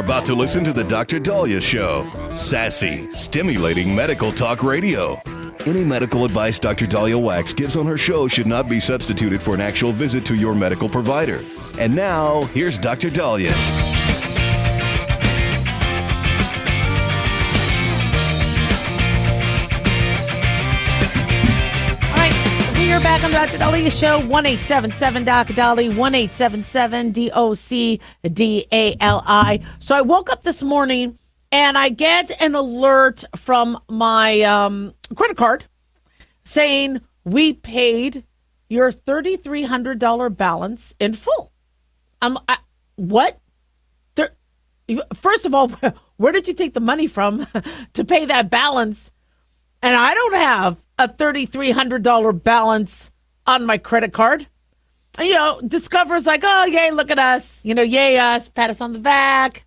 about to listen to the Dr. Dahlia Show. Sassy, stimulating medical talk radio. Any medical advice Dr. Dahlia Wax gives on her show should not be substituted for an actual visit to your medical provider. And now, here's Dr. Dahlia. You're back on the Dr. Dahlia Show, 1-877-Doc-Dolly, 1-877-DOC-DALI. So I woke up this morning and I get an alert from my credit card saying we paid your $3,300 balance in full. What? First of all, where did you take the money from to pay that balance? And I don't have a $3,300 balance on my credit card. Discover's like, oh, yay, look at us. Yay us, pat us on the back.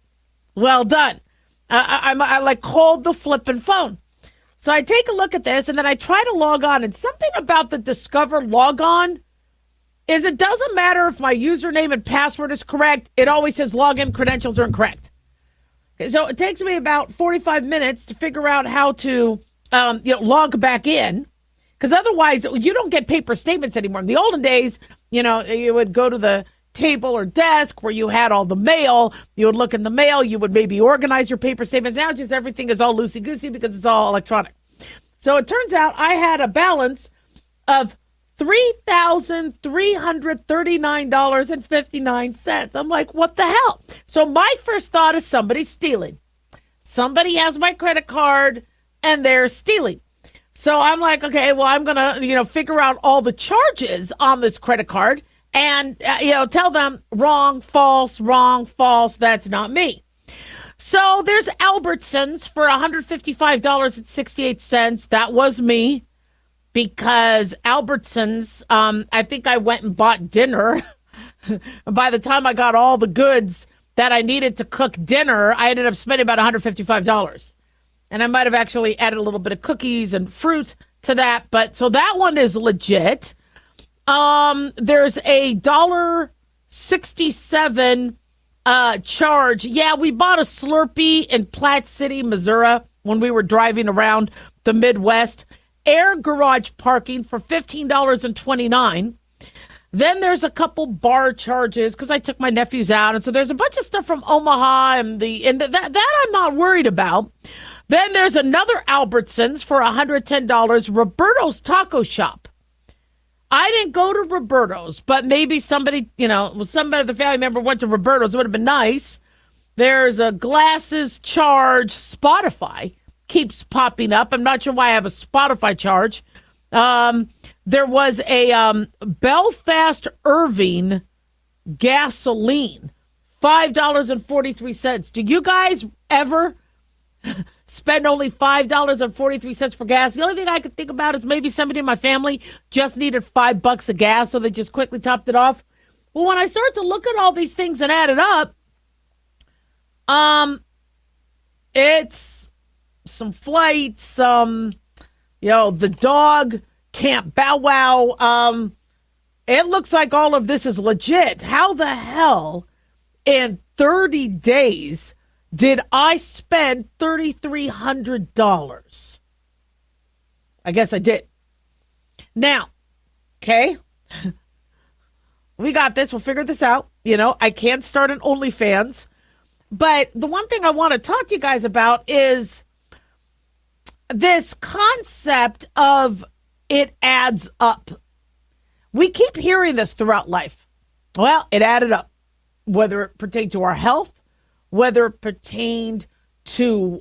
Well done. I called the flipping phone. So I take a look at this, and then I try to log on. And something about the Discover log on is it doesn't matter if my username and password is correct. It always says login credentials are incorrect. Okay, so it takes me about 45 minutes to figure out how to log back in, because otherwise you don't get paper statements anymore. In the olden days, you would go to the table or desk where you had all the mail. You would look in the mail. You would maybe organize your paper statements. Now just everything is all loosey-goosey because it's all electronic. So it turns out I had a balance of $3,339.59. I'm like, what the hell? So my first thought is somebody's stealing. Somebody has my credit card and they're stealing. So I'm like, okay, well, I'm going to, figure out all the charges on this credit card and, tell them wrong, false, that's not me. So there's Albertsons for $155.68. That was me, because Albertsons, I think I went and bought dinner. By the time I got all the goods that I needed to cook dinner, I ended up spending about $155. And I might have actually added a little bit of cookies and fruit to that. But so that one is legit. There's a $1.67 charge. Yeah, we bought a Slurpee in Platte City, Missouri when we were driving around the Midwest. Air garage parking for $15.29. Then there's a couple bar charges because I took my nephews out. And so there's a bunch of stuff from Omaha and that I'm not worried about. Then there's another Albertsons for $110, Roberto's Taco Shop. I didn't go to Roberto's, but maybe somebody, somebody of the family member went to Roberto's. It would have been nice. There's a glasses charge. Spotify keeps popping up. I'm not sure why I have a Spotify charge. There was a Belfast Irving gasoline, $5.43. Do you guys ever spend only $5.43 for gas? The only thing I could think about is maybe somebody in my family just needed $5 of gas, so they just quickly topped it off. Well, when I start to look at all these things and add it up, it's some flights, the dog can't bow wow. It looks like all of this is legit. How the hell in 30 days did I spend $3,300? I guess I did. Now, okay, we got this. We'll figure this out. I can't start an OnlyFans. But the one thing I want to talk to you guys about is this concept of it adds up. We keep hearing this throughout life. Well, it added up, whether it pertained to our health, whether it pertained to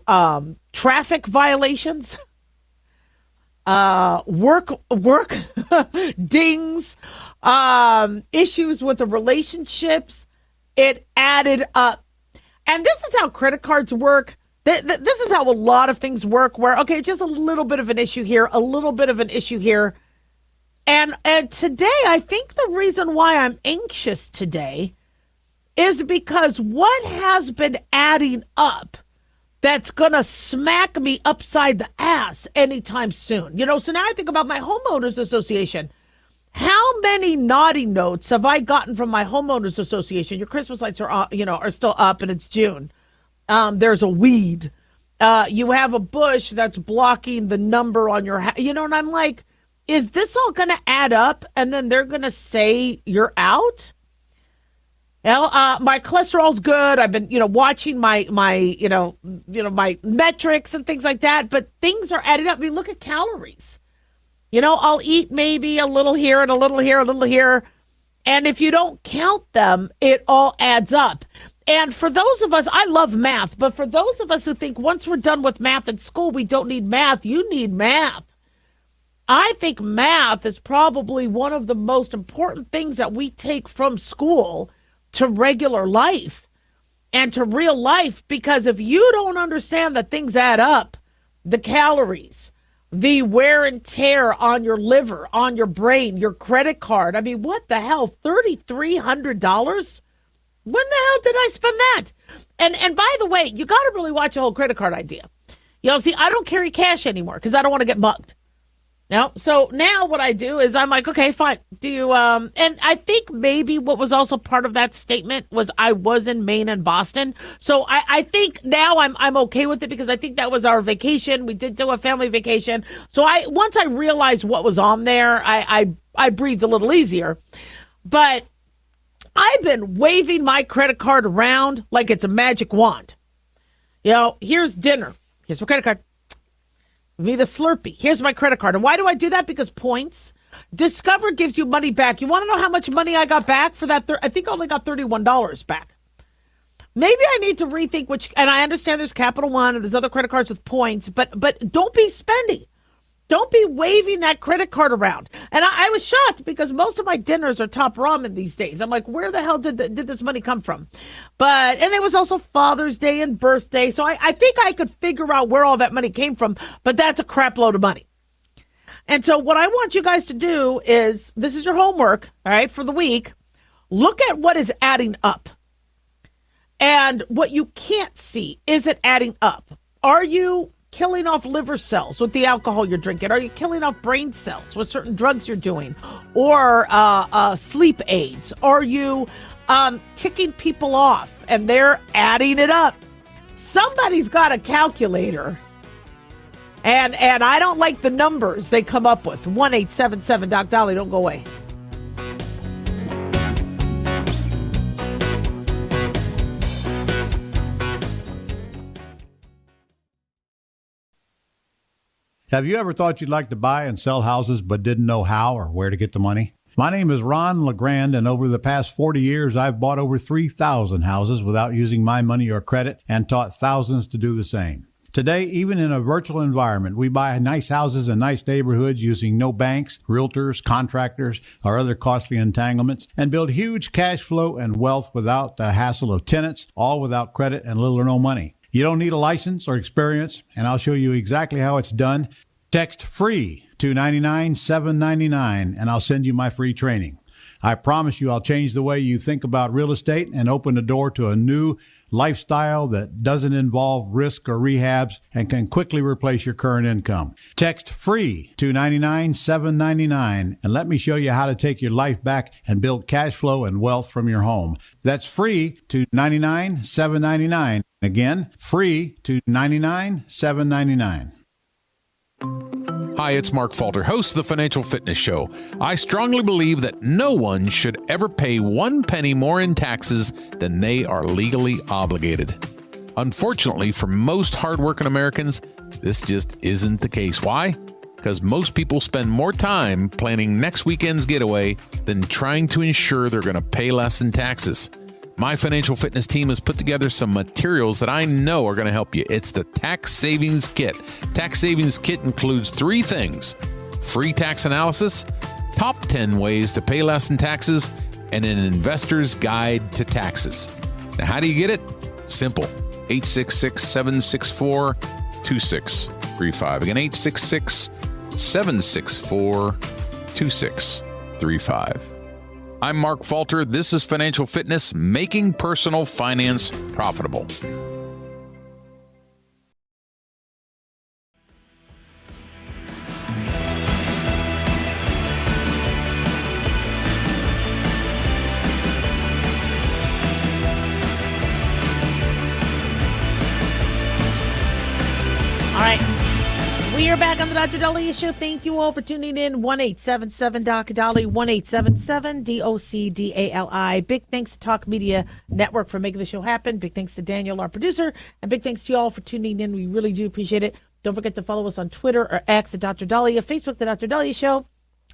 traffic violations, work dings, issues with the relationships. It added up. And this is how credit cards work. This is how a lot of things work, where, okay, just a little bit of an issue here, a little bit of an issue here. And today, I think the reason why I'm anxious today is because what has been adding up that's going to smack me upside the ass anytime soon. So now I think about my homeowners association. How many naughty notes have I gotten from my homeowners association? Your Christmas lights are still up and it's June. there's a weed. You have a bush that's blocking the number on your house. And I'm like, is this all going to add up? And then they're going to say you're out? My cholesterol's good. I've been, watching my my metrics and things like that. But things are adding up. I mean, look at calories. I'll eat maybe a little here and a little here, a little here. And if you don't count them, it all adds up. And for those of us, I love math, but for those of us who think once we're done with math at school, we don't need math, you need math. I think math is probably one of the most important things that we take from school to regular life and to real life, because if you don't understand that things add up, the calories, the wear and tear on your liver, on your brain, your credit card. I mean, what the hell? $3,300? When the hell did I spend that? And by the way, you got to really watch the whole credit card idea. See, I don't carry cash anymore because I don't want to get mugged. So now what I do is I'm like, okay, fine. Do you, and I think maybe what was also part of that statement was I was in Maine and Boston. So I think now I'm okay with it because I think that was our vacation. We did do a family vacation. So once I realized what was on there, I breathed a little easier. But I've been waving my credit card around like it's a magic wand. Here's dinner. Here's my credit card. Me the Slurpee. Here's my credit card. And why do I do that? Because points. Discover gives you money back. You want to know how much money I got back for that? I think I only got $31 back. Maybe I need to rethink and I understand there's Capital One and there's other credit cards with points, but don't be spending. Don't be waving that credit card around. And I was shocked because most of my dinners are Top Ramen these days. I'm like, where the hell did this money come from? And it was also Father's Day and birthday. So I think I could figure out where all that money came from, but that's a crap load of money. And so what I want you guys to do is, this is your homework, all right, for the week. Look at what is adding up. And what you can't see, is it adding up? Are you killing off liver cells with the alcohol you're drinking? Are you killing off brain cells with certain drugs you're doing? Or sleep aids? Are you ticking people off and they're adding it up? Somebody's got a calculator. And I don't like the numbers they come up with. 1-877 Doc Dolly, don't go away. Have you ever thought you'd like to buy and sell houses but didn't know how or where to get the money? My name is Ron LeGrand, and over the past 40 years, I've bought over 3,000 houses without using my money or credit and taught thousands to do the same. Today, even in a virtual environment, we buy nice houses in nice neighborhoods using no banks, realtors, contractors, or other costly entanglements, and build huge cash flow and wealth without the hassle of tenants, all without credit and little or no money. You don't need a license or experience, and I'll show you exactly how it's done. Text FREE to 99799, and I'll send you my free training. I promise you I'll change the way you think about real estate and open the door to a new lifestyle that doesn't involve risk or rehabs and can quickly replace your current income. Text FREE to 99799 and let me show you how to take your life back and build cash flow and wealth from your home. That's FREE to 99799. Again, FREE to 99799. Hi, it's Mark Falter, host of the Financial Fitness Show. I strongly believe that no one should ever pay 1 penny more in taxes than they are legally obligated. Unfortunately, for most hardworking Americans, this just isn't the case. Why? Because most people spend more time planning next weekend's getaway than trying to ensure they're going to pay less in taxes. My financial fitness team has put together some materials that I know are going to help you. It's the Tax Savings Kit. Tax Savings Kit includes 3 things: free tax analysis, top 10 ways to pay less in taxes, and an investor's guide to taxes. Now, how do you get it? Simple. 866-764-2635. Again, 866-764-2635. I'm Mark Falter. This is Financial Fitness, making personal finance profitable. We are back on the Dr. Dahlia Show. Thank you all for tuning in. 1-877-Dr. Dali, 1-877-DOCDALI. Big thanks to Talk Media Network for making the show happen. Big thanks to Daniel, our producer. And big thanks to you all for tuning in. We really do appreciate it. Don't forget to follow us on Twitter or X at Dr. Dahlia, Facebook, The Dr. Dahlia Show,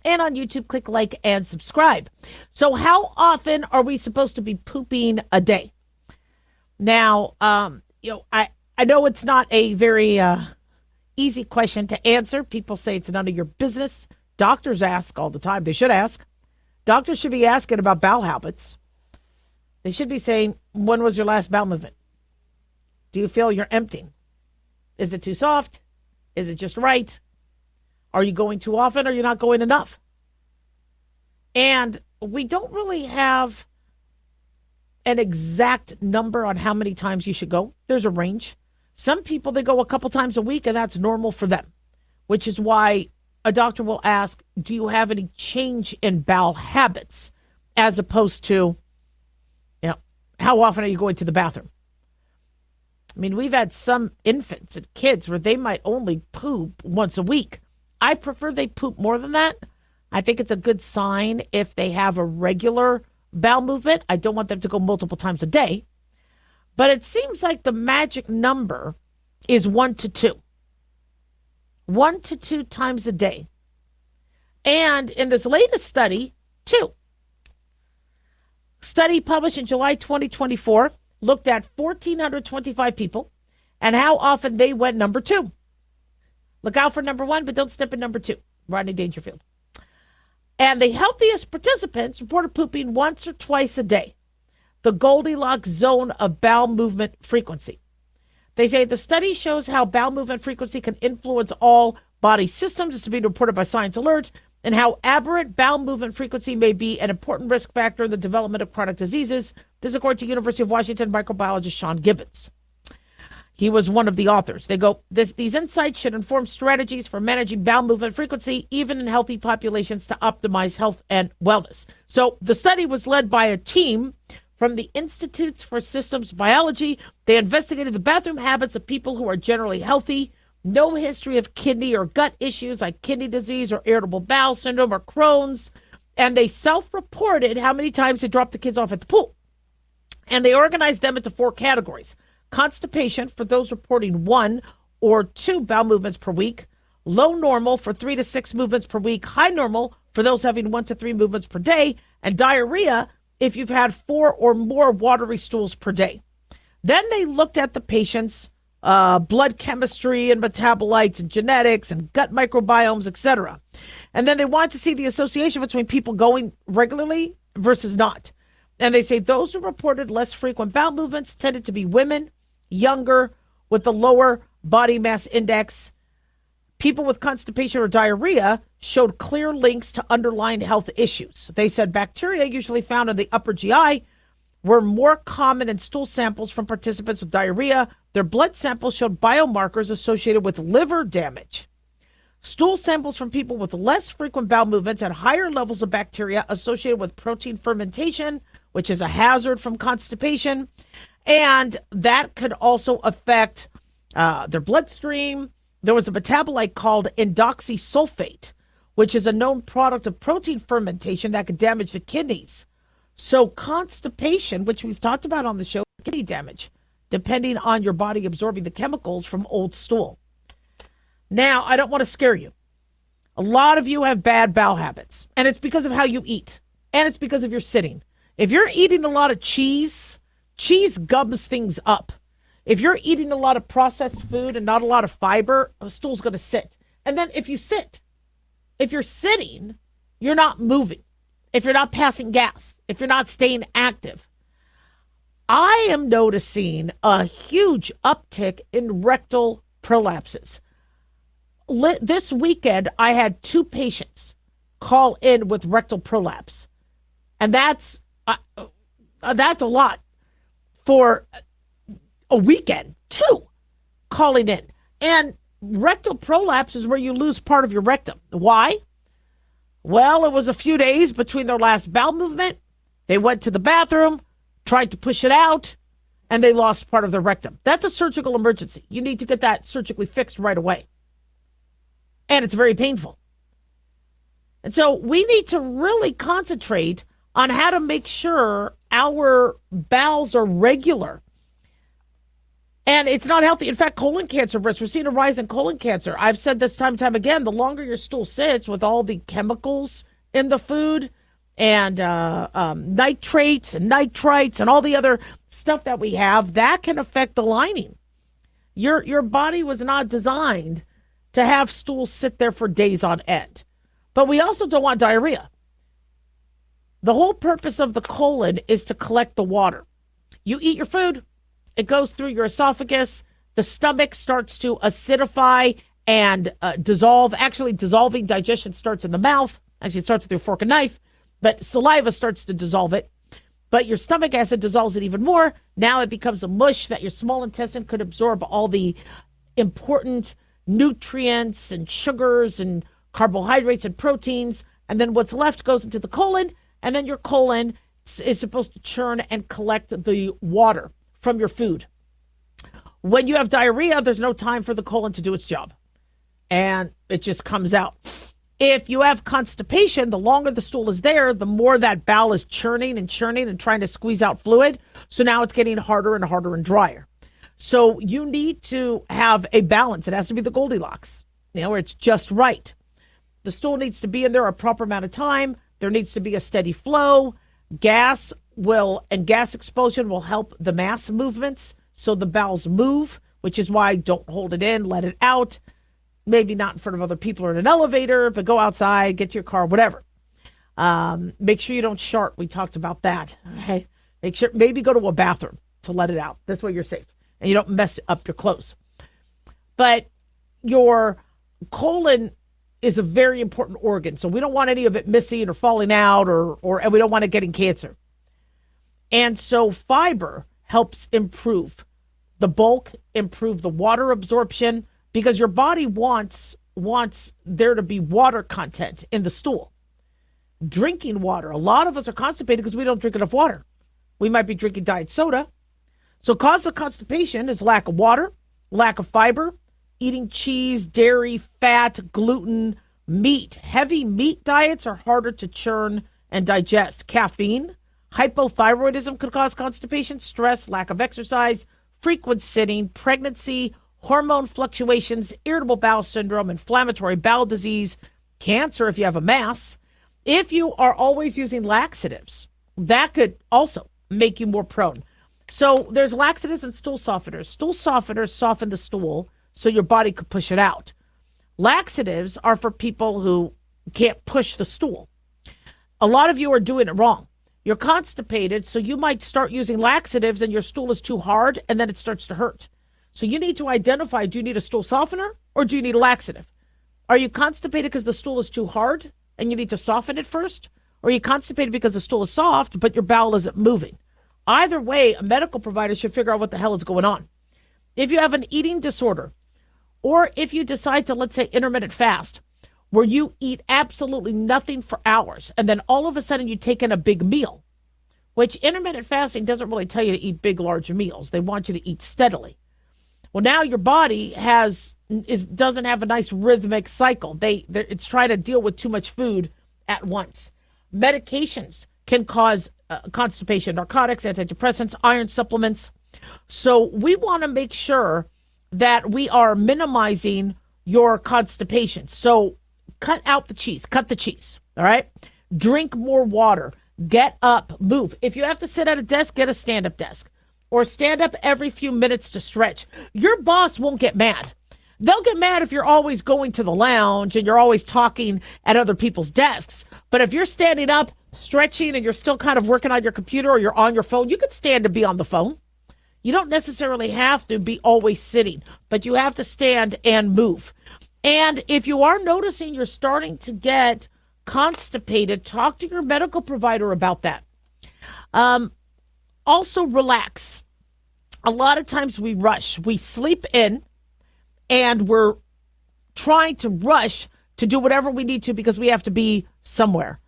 and on YouTube, click like and subscribe. So how often are we supposed to be pooping a day? Now, I know it's not a very easy question to answer. People say it's none of your business. Doctors ask all the time. They should ask. Doctors should be asking about bowel habits. They should be saying, when was your last bowel movement? Do you feel you're emptying? Is it too soft? Is it just right? Are you going too often or are you not going enough? And we don't really have an exact number on how many times you should go. There's a range. Some people, they go a couple times a week, and that's normal for them, which is why a doctor will ask, do you have any change in bowel habits, as opposed to, how often are you going to the bathroom? I mean, we've had some infants and kids where they might only poop once a week. I prefer they poop more than that. I think it's a good sign if they have a regular bowel movement. I don't want them to go multiple times a day. But it seems like the magic number is 1 to 2. 1 to 2 times a day. And in this latest study, 2. Study published in July 2024 looked at 1,425 people and how often they went number 2. Look out for number 1, but don't step in number 2. Rodney Dangerfield. And the healthiest participants reported pooping once or twice a day, the Goldilocks zone of bowel movement frequency. They say the study shows how bowel movement frequency can influence all body systems. This is being reported by Science Alert, and how aberrant bowel movement frequency may be an important risk factor in the development of chronic diseases. This, according to University of Washington microbiologist Sean Gibbons. He was one of the authors. They go, these insights should inform strategies for managing bowel movement frequency, even in healthy populations, to optimize health and wellness. So the study was led by a team from the Institutes for Systems Biology. They investigated the bathroom habits of people who are generally healthy, no history of kidney or gut issues like kidney disease or irritable bowel syndrome or Crohn's, and they self-reported how many times they dropped the kids off at the pool. And they organized them into 4 categories. Constipation for those reporting 1 or 2 bowel movements per week, low normal for 3 to 6 movements per week, high normal for those having 1 to 3 movements per day, and diarrhea if you've had 4 or more watery stools per day. Then they looked at the patient's blood chemistry and metabolites and genetics and gut microbiomes, etc. And then they wanted to see the association between people going regularly versus not. And they say those who reported less frequent bowel movements tended to be women, younger, with a lower body mass index. People with constipation or diarrhea showed clear links to underlying health issues. They said bacteria usually found in the upper GI were more common in stool samples from participants with diarrhea. Their blood samples showed biomarkers associated with liver damage. Stool samples from people with less frequent bowel movements had higher levels of bacteria associated with protein fermentation, which is a hazard from constipation. And that could also affect their bloodstream. There was a metabolite called indoxysulfate, which is a known product of protein fermentation that could damage the kidneys. So constipation, which we've talked about on the show, kidney damage, depending on your body absorbing the chemicals from old stool. Now, I don't want to scare you. A lot of you have bad bowel habits, and it's because of how you eat, and it's because of your sitting. If you're eating a lot of cheese, cheese gums things up. If you're eating a lot of processed food and not a lot of fiber, a stool's going to sit. And then if you're sitting, you're not moving. If you're not passing gas, if you're not staying active. I am noticing a huge uptick in rectal prolapses. This weekend, I had 2 patients call in with rectal prolapse. And that's a lot for a weekend, 2 calling in. And rectal prolapse is where you lose part of your rectum. Why? Well, it was a few days between their last bowel movement. They went to the bathroom, tried to push it out, and they lost part of their rectum. That's a surgical emergency. You need to get that surgically fixed right away. and it's very painful. And so we need to really concentrate on how to make sure our bowels are regular. And it's not healthy. In fact, colon cancer risk, we're seeing a rise in colon cancer. I've said this time and time again, the longer your stool sits with all the chemicals in the food and nitrates and nitrites and all the other stuff that we have, that can affect the lining. Your body was not designed to have stools sit there for days on end. But we also don't want diarrhea. The whole purpose of the colon is to collect the water. You eat your food, it goes through your esophagus, the stomach starts to acidify and dissolve. Actually, dissolving digestion starts in the mouth. Actually, it starts with your fork and knife, but saliva starts to dissolve it. But your stomach acid dissolves it even more. Now it becomes a mush that your small intestine could absorb all the important nutrients and sugars and carbohydrates and proteins. And then what's left goes into the colon. And then your colon is supposed to churn and collect the water from your food. When you have diarrhea, there's no time for the colon to do its job. And it just comes out. If you have constipation, the longer the stool is there, the more that bowel is churning and trying to squeeze out fluid. So now it's getting harder and harder and drier. So you need to have a balance. It has to be the Goldilocks, where it's just right. The stool needs to be in there a proper amount of time. There needs to be a steady flow. Gas expulsion will help the mass movements. So the bowels move, which is why don't hold it in, let it out. Maybe not in front of other people or in an elevator, but go outside, get to your car, whatever. Make sure you don't shart. We talked about that. Okay. Make sure, maybe go to a bathroom to let it out. This way you're safe and you don't mess up your clothes. But your colon is a very important organ. So we don't want any of it missing or falling out and we don't want it getting cancer. And so fiber helps improve the bulk, improve the water absorption, because your body wants there to be water content in the stool. Drinking water. A lot of us are constipated because we don't drink enough water. We might be drinking diet soda. So cause of constipation is lack of water, lack of fiber, eating cheese, dairy, fat, gluten, meat. Heavy meat diets are harder to churn and digest. Caffeine, hypothyroidism could cause constipation, stress, lack of exercise, frequent sitting, pregnancy, hormone fluctuations, irritable bowel syndrome, inflammatory bowel disease, cancer if you have a mass. If you are always using laxatives, that could also make you more prone. So there's laxatives and stool softeners. Stool softeners soften the stool so your body could push it out. Laxatives are for people who can't push the stool. A lot of you are doing it wrong. You're constipated, so you might start using laxatives and your stool is too hard and then it starts to hurt. So you need to identify, do you need a stool softener or do you need a laxative? Are you constipated because the stool is too hard and you need to soften it first? Or are you constipated because the stool is soft but your bowel isn't moving? Either way, a medical provider should figure out what the hell is going on. If you have an eating disorder, or if you decide to, let's say, intermittent fast, where you eat absolutely nothing for hours, and then all of a sudden you take in a big meal, which intermittent fasting doesn't really tell you to eat big, large meals. They want you to eat steadily. Well, now your body doesn't have a nice rhythmic cycle. It's trying to deal with too much food at once. Medications can cause constipation, narcotics, antidepressants, iron supplements. So we want to make sure that we are minimizing your constipation. So cut out the cheese, cut the cheese, all right? Drink more water, get up, move. If you have to sit at a desk, get a stand-up desk or stand up every few minutes to stretch. Your boss won't get mad. They'll get mad if you're always going to the lounge and you're always talking at other people's desks. But if you're standing up, stretching, and you're still kind of working on your computer or you're on your phone, you could stand to be on the phone. You don't necessarily have to be always sitting, but you have to stand and move. And if you are noticing you're starting to get constipated, talk to your medical provider about that. Also, relax. A lot of times we rush. We sleep in and we're trying to rush to do whatever we need to because we have to be somewhere.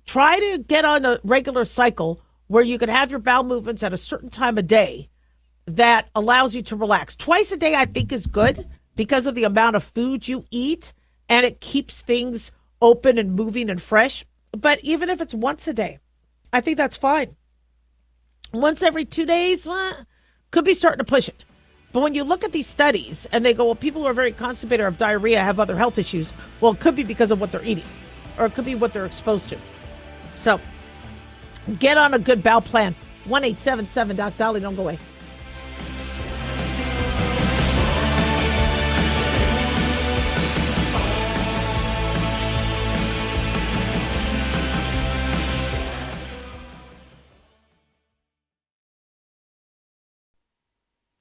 Try to get on a regular cycle where you can have your bowel movements at a certain time of day that allows you to relax. Twice a day, I think, is good because of the amount of food you eat and it keeps things open and moving and fresh. But even if it's once a day, I think that's fine. Once every 2 days, could be starting to push it. But when you look at these studies and they go, well, people who are very constipated or have diarrhea have other health issues. Well, it could be because of what they're eating, or it could be what they're exposed to. So get on a good bowel plan. 1-877 Dolly, don't go away.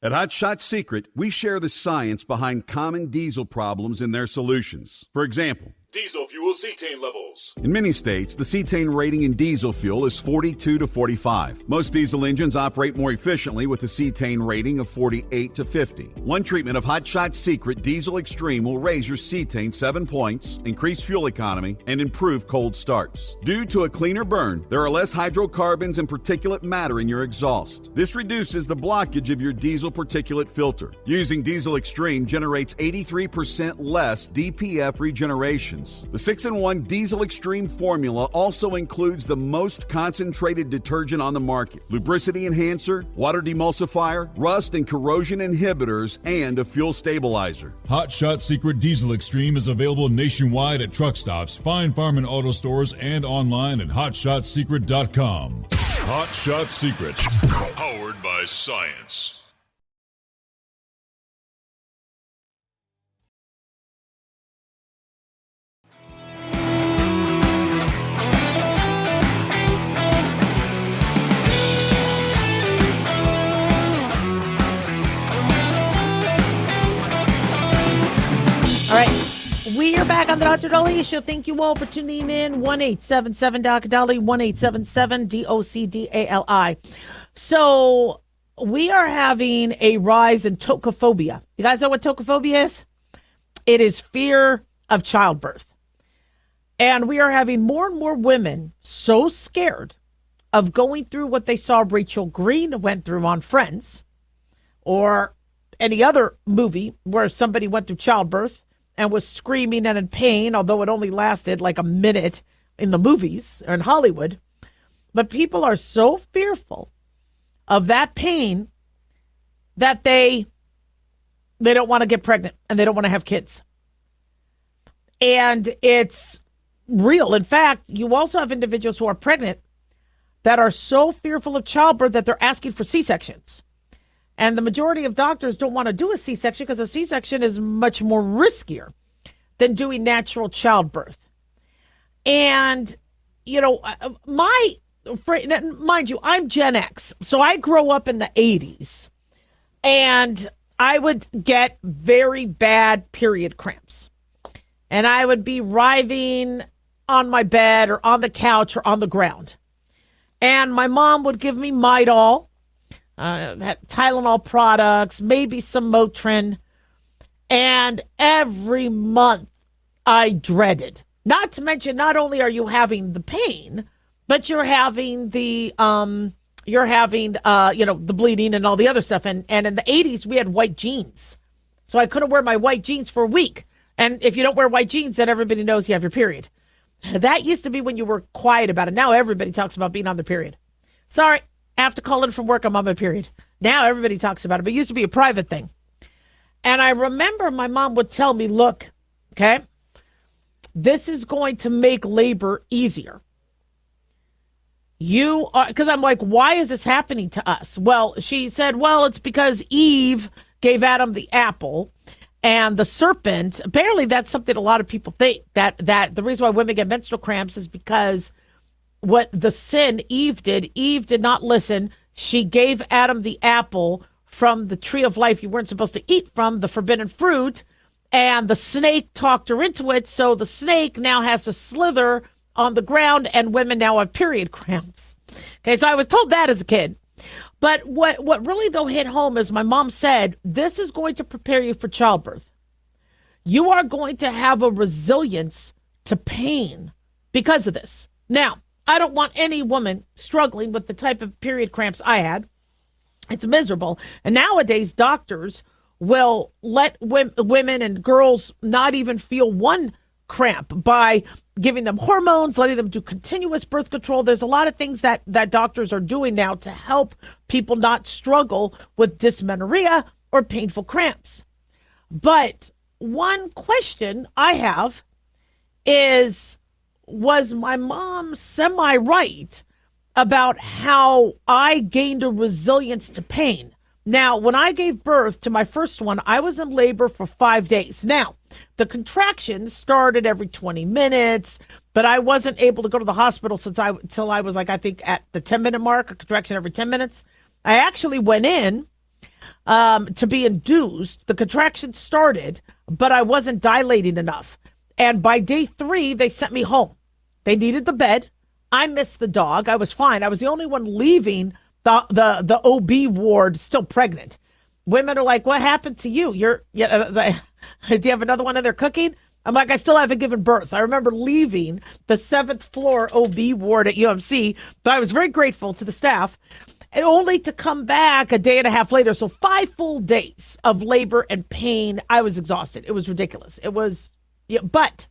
At Hot Shot Secret, we share the science behind common diesel problems and their solutions. For example, diesel fuel cetane levels. in many states, the cetane rating in diesel fuel is 42 to 45. Most diesel engines operate more efficiently with a cetane rating of 48 to 50. One treatment of Hot Shot Secret Diesel Extreme will raise your cetane 7 points, increase fuel economy, and improve cold starts. Due to a cleaner burn, there are less hydrocarbons and particulate matter in your exhaust. This reduces the blockage of your diesel particulate filter. Using Diesel Extreme generates 83% less DPF regenerations. The 6-in-1 Diesel Extreme formula also includes the most concentrated detergent on the market, lubricity enhancer, water demulsifier, rust and corrosion inhibitors, and a fuel stabilizer. Hot Shot Secret Diesel Extreme is available nationwide at truck stops, Fine Farm and auto stores, and online at hotshotsecret.com. Hot Shot Secret, powered by science. All right, we are back on the Dr. Dolly Show. Thank you all for tuning in. 1-877 Dr. Dolly, 1-877 DOCDALI. So we are having a rise in tocophobia. You guys know what tocophobia is? It is fear of childbirth. And we are having more and more women so scared of going through what they saw Rachel Green went through on Friends, or any other movie where somebody went through childbirth and was screaming and in pain, although it only lasted like a minute in the movies or in Hollywood. But people are so fearful of that pain that they don't want to get pregnant and they don't want to have kids. And it's real. In fact, you also have individuals who are pregnant that are so fearful of childbirth that they're asking for C-sections. And the majority of doctors don't want to do a C-section because a C-section is much more riskier than doing natural childbirth. And, you know, mind you, I'm Gen X. So I grew up in the 80s. And I would get very bad period cramps. And I would be writhing on my bed or on the couch or on the ground. And my mom would give me Midol, Tylenol products, maybe some Motrin. And every month I dreaded. Not to mention, not only are you having the pain, but you're having the the bleeding and all the other stuff. And in the 80s, we had white jeans. So I couldn't wear my white jeans for a week. And if you don't wear white jeans, then everybody knows you have your period. That used to be when you were quiet about it. Now everybody talks about being on their period. Sorry, I have to call in from work. I'm on my period. Now everybody talks about it, but it used to be a private thing. And I remember my mom would tell me, look, okay, this is going to make labor easier. You are, because I'm like, why is this happening to us? Well, she said, well, it's because Eve gave Adam the apple. And the serpent, apparently that's something a lot of people think, that the reason why women get menstrual cramps is because what the sin Eve did not listen. She gave Adam the apple from the tree of life you weren't supposed to eat from, the forbidden fruit, and the snake talked her into it. So the snake now has to slither on the ground, and women now have period cramps. Okay, so I was told that as a kid. But what really, though, hit home is my mom said, this is going to prepare you for childbirth. You are going to have a resilience to pain because of this. Now, I don't want any woman struggling with the type of period cramps I had. It's miserable. And nowadays, doctors will let women and girls not even feel one cramp by giving them hormones, letting them do continuous birth control. There's a lot of things that doctors are doing now to help people not struggle with dysmenorrhea or painful cramps. But one question I have is, was my mom semi-right about how I gained a resilience to pain? Now, when I gave birth to my first one, I was in labor for 5 days. Now, the contractions started every 20 minutes, but I wasn't able to go to the hospital until I was I think at the 10-minute mark, a contraction every 10 minutes. I actually went in to be induced. The contractions started, but I wasn't dilating enough. And by day 3, they sent me home. They needed the bed. I missed the dog. I was fine. I was the only one leaving the OB ward still pregnant. Women are like, what happened to you? Do you have another one in there cooking? I'm like, I still haven't given birth. I remember leaving the 7th floor OB ward at UMC, but I was very grateful to the staff, only to come back a day and a half later. So 5 full days of labor and pain. I was exhausted. It was ridiculous. But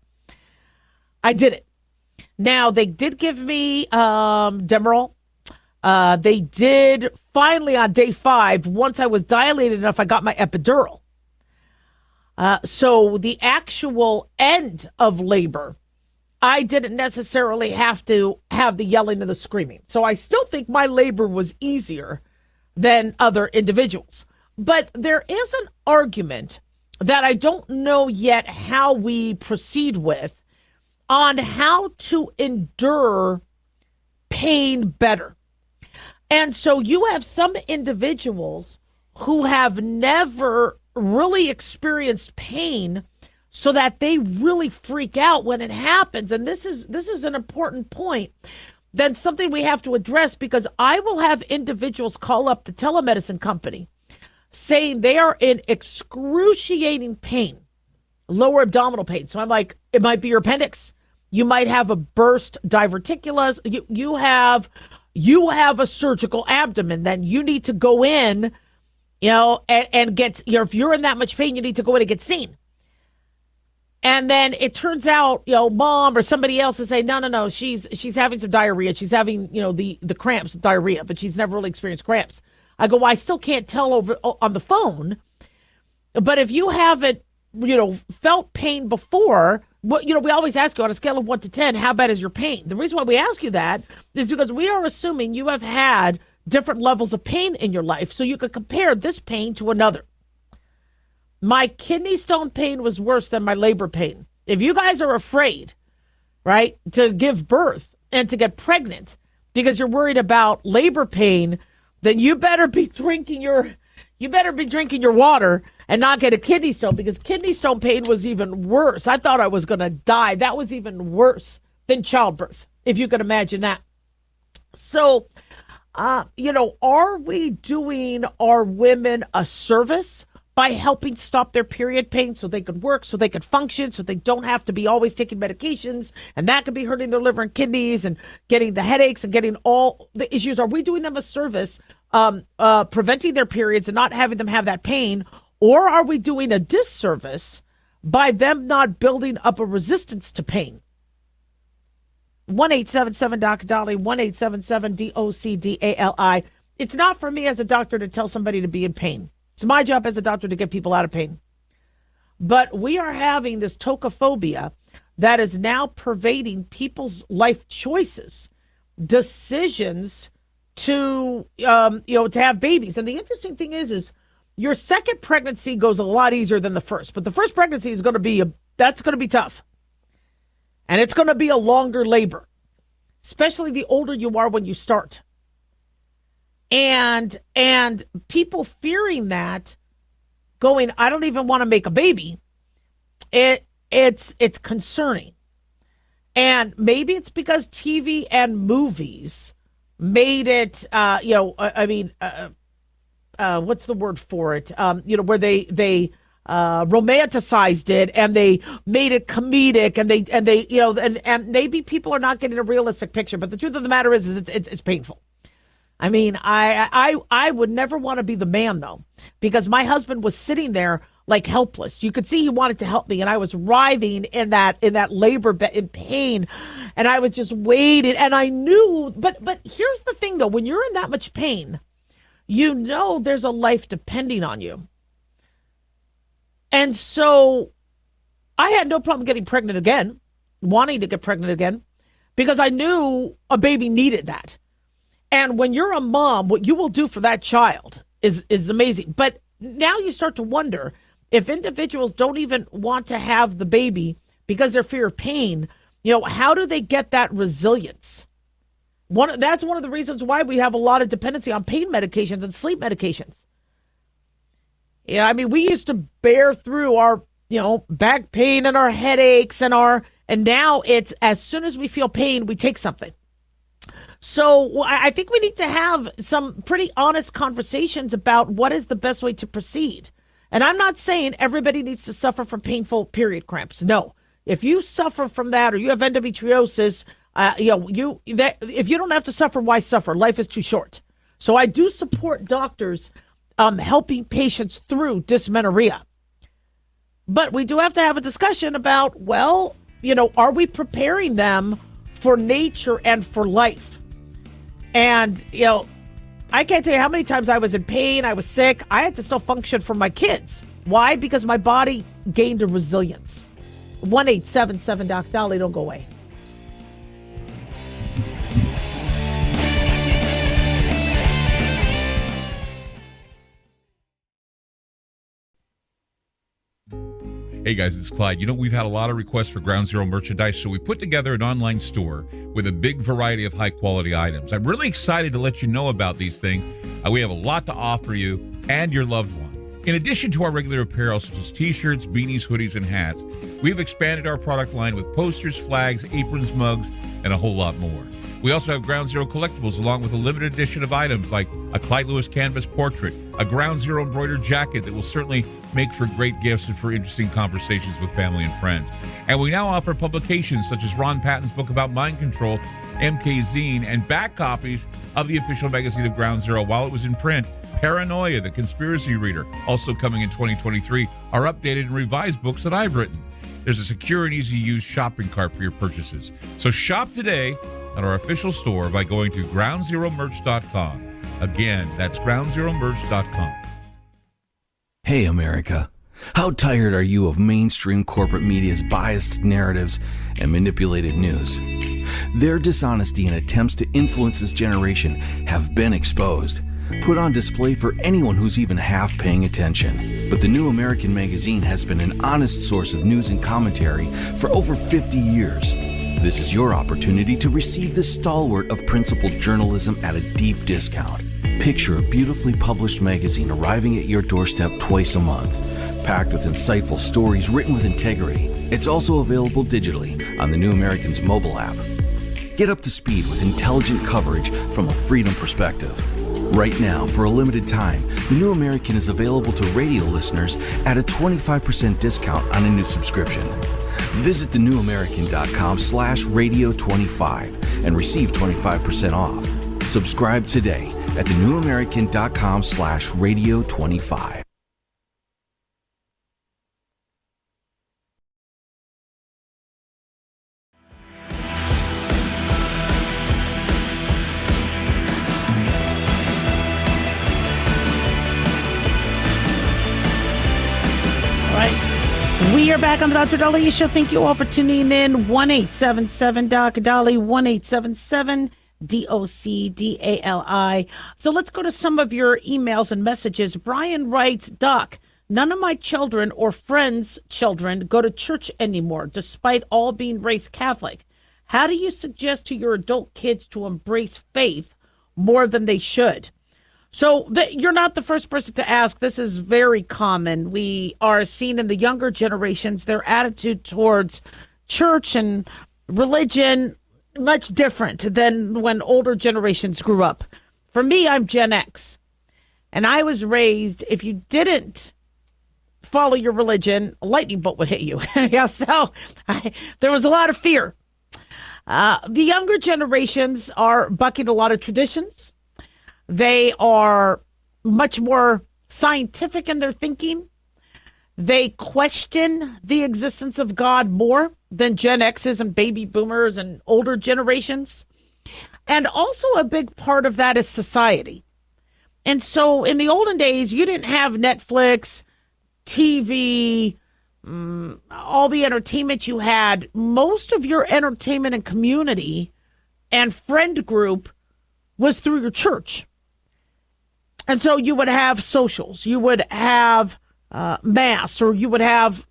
I did it. Now, they did give me Demerol. They did finally on day 5, once I was dilated enough, I got my epidural. So the actual end of labor, I didn't necessarily have to have the yelling and the screaming. So I still think my labor was easier than other individuals. But there is an argument that I don't know yet how we proceed with on how to endure pain better. And so you have some individuals who have never really experienced pain, so that they really freak out when it happens. And this is an important point. Then something we have to address, because I will have individuals call up the telemedicine company saying they are in excruciating pain, lower abdominal pain. So I'm like, it might be your appendix. You might have a burst diverticulus. You have a surgical abdomen. Then you need to go in, and get, if you're in that much pain, you need to go in and get seen. And then it turns out, mom or somebody else will say, no, she's having some diarrhea. She's having, the cramps, diarrhea, but she's never really experienced cramps. I go, well, I still can't tell over on the phone. But if you haven't, felt pain before, we always ask you on a scale of 1 to 10, how bad is your pain? The reason why we ask you that is because we are assuming you have had different levels of pain in your life, so you could compare this pain to another. My kidney stone pain was worse than my labor pain. If you guys are afraid, right, to give birth and to get pregnant because you're worried about labor pain, then you better be drinking your water and not get a kidney stone, because kidney stone pain was even worse. I thought I was going to die. That was even worse than childbirth, if you can imagine that. So, are we doing our women a service by helping stop their period pain so they could work, so they could function, so they don't have to be always taking medications, and that could be hurting their liver and kidneys and getting the headaches and getting all the issues? Are we doing them a service, preventing their periods and not having them have that pain? Or are we doing a disservice by them not building up a resistance to pain? 1-877-DOC-DOLLY, 1-877-DOC-DALI. It's not for me as a doctor to tell somebody to be in pain. It's my job as a doctor to get people out of pain. But we are having this tocophobia that is now pervading people's life choices, decisions to, to have babies. And the interesting thing is your second pregnancy goes a lot easier than the first. But the first pregnancy is going to be tough. And it's going to be a longer labor, especially the older you are when you start. And people fearing that, going, I don't even want to make a baby. It's concerning. And maybe it's because TV and movies made it, what's the word for it? Where they romanticized it and they made it comedic, and maybe people are not getting a realistic picture. But the truth of the matter is it's painful. I mean, I would never want to be the man, though, because my husband was sitting there like helpless. You could see he wanted to help me, and I was writhing in that labor bed in pain, and I was just waiting, and I knew. But here's the thing, though: when you're in that much pain, you know there's a life depending on you, and so I had no problem getting pregnant again, wanting to get pregnant again, because I knew a baby needed that. And when you're a mom, what you will do for that child is amazing. But now you start to wonder if individuals don't even want to have the baby because they're fear of pain, how do they get that resilience? That's one of the reasons why we have a lot of dependency on pain medications and sleep medications. Yeah, I mean, we used to bear through our, back pain and our headaches and now it's as soon as we feel pain, we take something. So I think we need to have some pretty honest conversations about what is the best way to proceed. And I'm not saying everybody needs to suffer from painful period cramps. No, if you suffer from that or you have endometriosis, if you don't have to suffer, why suffer? Life is too short. So I do support doctors helping patients through dysmenorrhea. But we do have to have a discussion about, are we preparing them for nature and for life? And, I can't tell you how many times I was in pain, I was sick. I had to still function for my kids. Why? Because my body gained a resilience. 1-877-DOC-DOLLY, don't go away. Hey guys, it's Clyde. We've had a lot of requests for Ground Zero merchandise, so we put together an online store with a big variety of high-quality items. I'm really excited to let you know about these things. We have a lot to offer you and your loved ones. In addition to our regular apparel, such as t-shirts, beanies, hoodies, and hats, we've expanded our product line with posters, flags, aprons, mugs, and a whole lot more. We also have Ground Zero collectibles along with a limited edition of items like a Clyde Lewis canvas portrait, a Ground Zero embroidered jacket that will certainly make for great gifts and for interesting conversations with family and friends. And we now offer publications such as Ron Patton's book about mind control, MK Zine, and back copies of the official magazine of Ground Zero while it was in print. Paranoia, the Conspiracy Reader, also coming in 2023, are updated and revised books that I've written. There's a secure and easy-to-use shopping cart for your purchases. So shop today at our official store by going to groundzeromerch.com. Again, that's groundzeromerch.com. Hey, America. How tired are you of mainstream corporate media's biased narratives and manipulated news? Their dishonesty and attempts to influence this generation have been exposed, put on display for anyone who's even half paying attention. But the New American Magazine has been an honest source of news and commentary for over 50 years. This is your opportunity to receive the stalwart of principled journalism at a deep discount. Picture a beautifully published magazine arriving at your doorstep twice a month, packed with insightful stories written with integrity. It's also available digitally on the New American's mobile app. Get up to speed with intelligent coverage from a freedom perspective. Right now, for a limited time, the New American is available to radio listeners at a 25% discount on a new subscription. Visit thenewamerican.com/radio25 and receive 25% off. Subscribe today at thenewamerican.com/radio25. We are back on the Dr. Dolly Show. Thank you all for tuning in. 1-877-DOC-DOLLY, 1-877-DOC-DALI. So let's go to some of your emails and messages. Brian writes, Doc, none of my children or friends' children go to church anymore, despite all being raised Catholic. How do you suggest to your adult kids to embrace faith more than they should? So you're not the first person to ask. This is very common. We are seeing in the younger generations, their attitude towards church and religion much different than when older generations grew up. For me, I'm Gen X. And I was raised, if you didn't follow your religion, a lightning bolt would hit you. There was a lot of fear. The younger generations are bucking a lot of traditions. They are much more scientific in their thinking. They question the existence of God more than Gen X's and baby boomers and older generations. And also a big part of that is society. And so in the olden days, you didn't have Netflix, TV, all the entertainment you had. Most of your entertainment and community and friend group was through your church. And so you would have socials, you would have mass, or you would have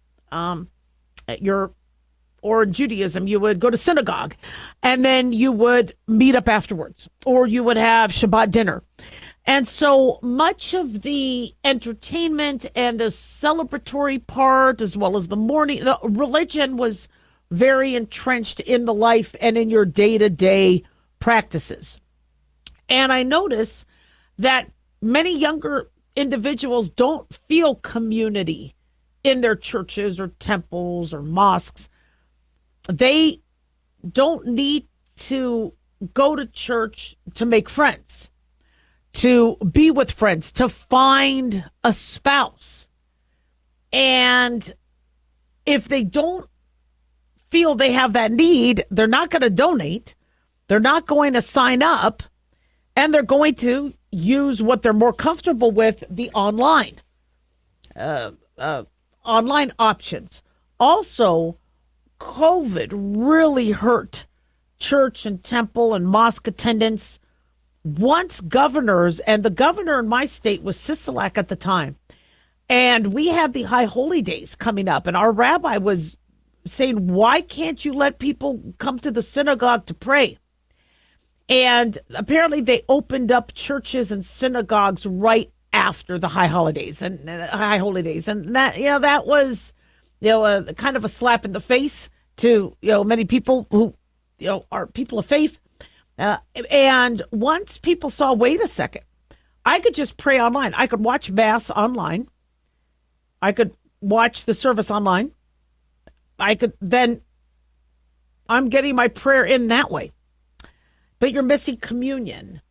or in Judaism, you would go to synagogue, and then you would meet up afterwards, or you would have Shabbat dinner. And so much of the entertainment and the celebratory part, as well as the religion was very entrenched in the life and in your day-to-day practices. And I notice that many younger individuals don't feel community in their churches or temples or mosques. They don't need to go to church to make friends, to be with friends, to find a spouse. And if they don't feel they have that need, they're not going to donate, they're not going to sign up, and they're going to use what they're more comfortable with, the online options. Also, COVID really hurt church and temple and mosque attendance. Once governors, and the governor in my state was Sisolak at the time, and we had the High Holy Days coming up, and our rabbi was saying, why can't you let people come to the synagogue to pray? And apparently they opened up churches and synagogues right after the High Holidays and High Holy Days. And that, that was, a kind of a slap in the face to, many people who, are people of faith. And once people saw, wait a second, I could just pray online. I could watch Mass online. I could watch the service online. I'm getting my prayer in that way. But you're missing communion.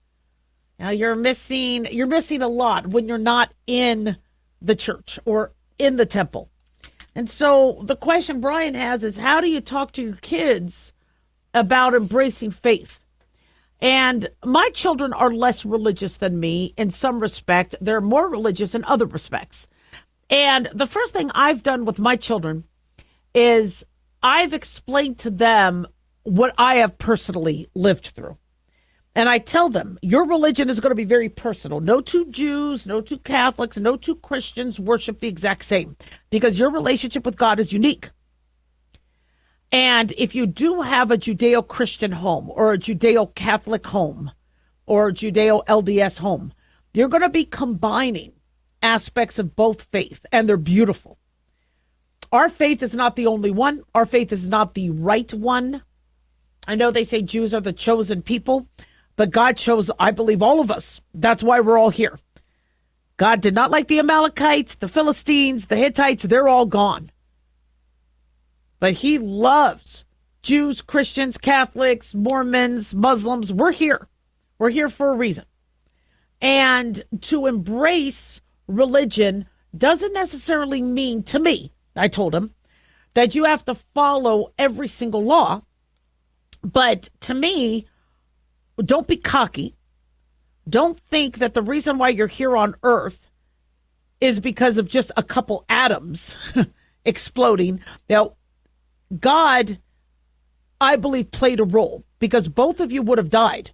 Now you're missing a lot when you're not in the church or in the temple. And so the question Brian has is, how do you talk to your kids about embracing faith? And my children are less religious than me in some respect. They're more religious in other respects. And the first thing I've done with my children is I've explained to them what I have personally lived through. And I tell them, your religion is going to be very personal. No two Jews, no two Catholics, no two Christians worship the exact same, because your relationship with God is unique. And if you do have a Judeo-Christian home or a Judeo-Catholic home or a Judeo-LDS home, you're going to be combining aspects of both faith, and they're beautiful. Our faith is not the only one. Our faith is not the right one. I know they say Jews are the chosen people, but God chose, I believe, all of us. That's why we're all here. God did not like the Amalekites, the Philistines, the Hittites. They're all gone. But he loves Jews, Christians, Catholics, Mormons, Muslims. We're here. We're here for a reason. And to embrace religion doesn't necessarily mean, to me, I told him, that you have to follow every single law. But to me, don't be cocky. Don't think that the reason why you're here on Earth is because of just a couple atoms exploding. Now, God, I believe, played a role, because both of you would have died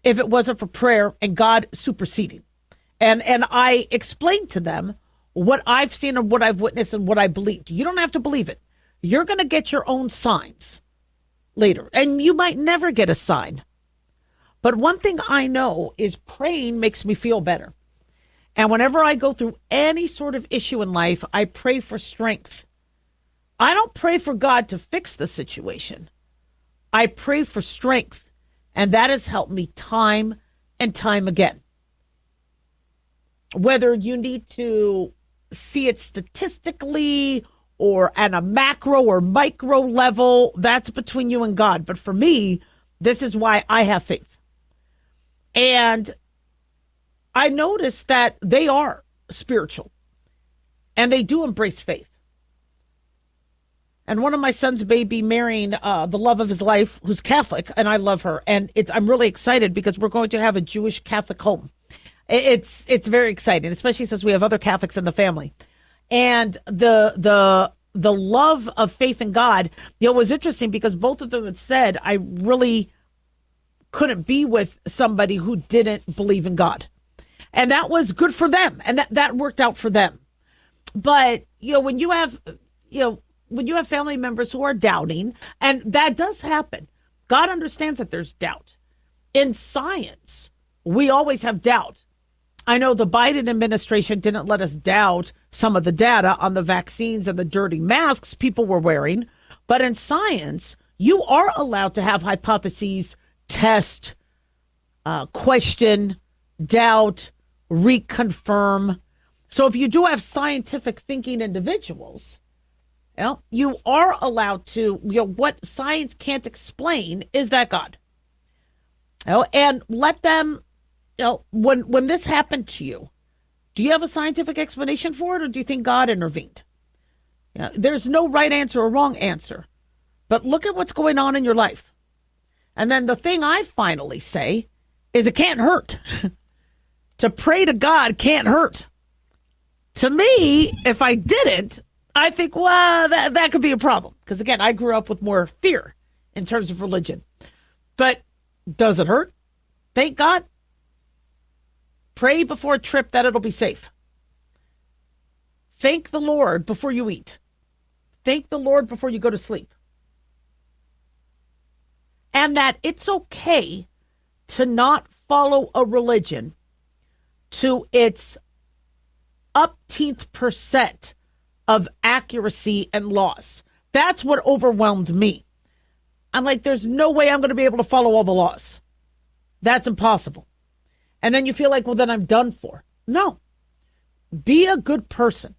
if it wasn't for prayer and God superseding. And I explained to them what I've seen and what I've witnessed and what I believed. You don't have to believe it. You're going to get your own signs later, and you might never get a sign. But one thing I know is praying makes me feel better. And whenever I go through any sort of issue in life, I pray for strength. I don't pray for God to fix the situation. I pray for strength. And that has helped me time and time again. Whether you need to see it statistically or at a macro or micro level, that's between you and God. But for me, this is why I have faith. And I noticed that they are spiritual and they do embrace faith. And one of my sons may be marrying the love of his life, who's Catholic, and I love her. And I'm really excited because we're going to have a Jewish Catholic home. It's very exciting, especially since we have other Catholics in the family. And the love of faith in God, it was interesting because both of them had said, I really couldn't be with somebody who didn't believe in God. And that was good for them. And that worked out for them. But, when you have family members who are doubting, and that does happen, God understands that there's doubt. In science, we always have doubt. I know the Biden administration didn't let us doubt some of the data on the vaccines and the dirty masks people were wearing. But in science, you are allowed to have hypotheses, test, question, doubt, reconfirm. So if you do have scientific thinking individuals, you are allowed to, what science can't explain is that God. And let them, when this happened to you, do you have a scientific explanation for it, or do you think God intervened? There's no right answer or wrong answer, but look at what's going on in your life. And then the thing I finally say is it can't hurt. To pray to God can't hurt. To me, if I didn't, I think, well, that could be a problem. Because again, I grew up with more fear in terms of religion. But does it hurt? Thank God. Pray before a trip that it'll be safe. Thank the Lord before you eat. Thank the Lord before you go to sleep. And that it's okay to not follow a religion to its upteenth percent of accuracy and laws. That's what overwhelmed me. I'm like, there's no way I'm going to be able to follow all the laws. That's impossible. And then you feel like, well, then I'm done for. No. Be a good person.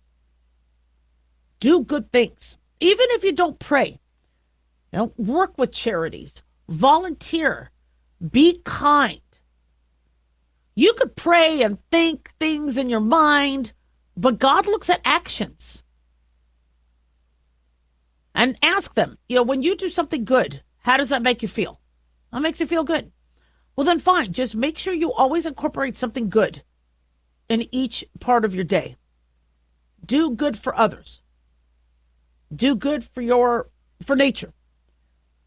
Do good things. Even if you don't pray. Work with charities. Volunteer. Be kind. You could pray and think things in your mind, but God looks at actions. And ask them, when you do something good, how does that make you feel? That makes you feel good. Well, then fine. Just make sure you always incorporate something good in each part of your day. Do good for others. Do good for nature.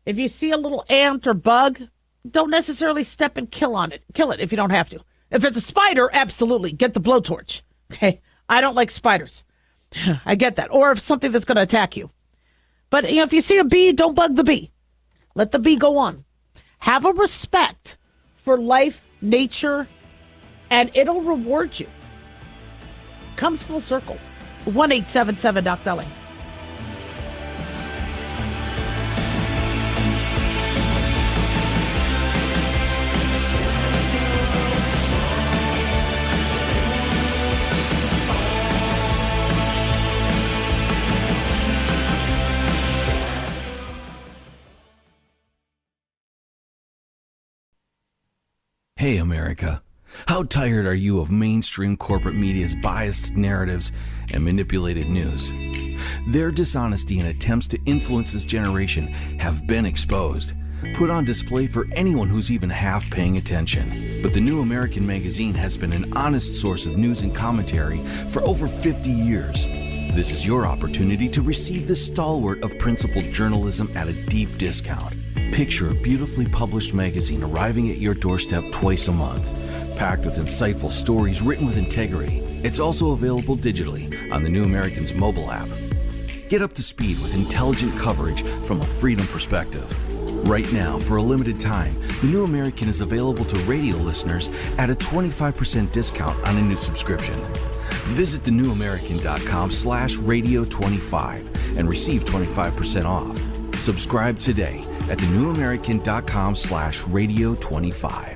If you see a little ant or bug, don't necessarily step and kill it if you don't have to. If it's a spider, absolutely. Get the blowtorch. Okay. I don't like spiders. I get that. Or if something that's going to attack you. But if you see a bee, don't bug the bee. Let the bee go on. Have a respect for life, nature, and it'll reward you. Comes full circle. 1-877-Doc-Dolly. Hey, America. How tired are you of mainstream corporate media's biased narratives and manipulated news? Their dishonesty and attempts to influence this generation have been exposed, put on display for anyone who's even half paying attention. But the New American Magazine has been an honest source of news and commentary for over 50 years. This is your opportunity to receive the stalwart of principled journalism at a deep discount. Picture a beautifully published magazine arriving at your doorstep twice a month, packed with insightful stories written with integrity. It's also available digitally on the New American's mobile app. Get up to speed with intelligent coverage from a freedom perspective. Right now, for a limited time, the New American is available to radio listeners at a 25% discount on a new subscription. Visit thenewamerican.com/radio25 and receive 25% off. Subscribe today at thenewamerican.com/radio25.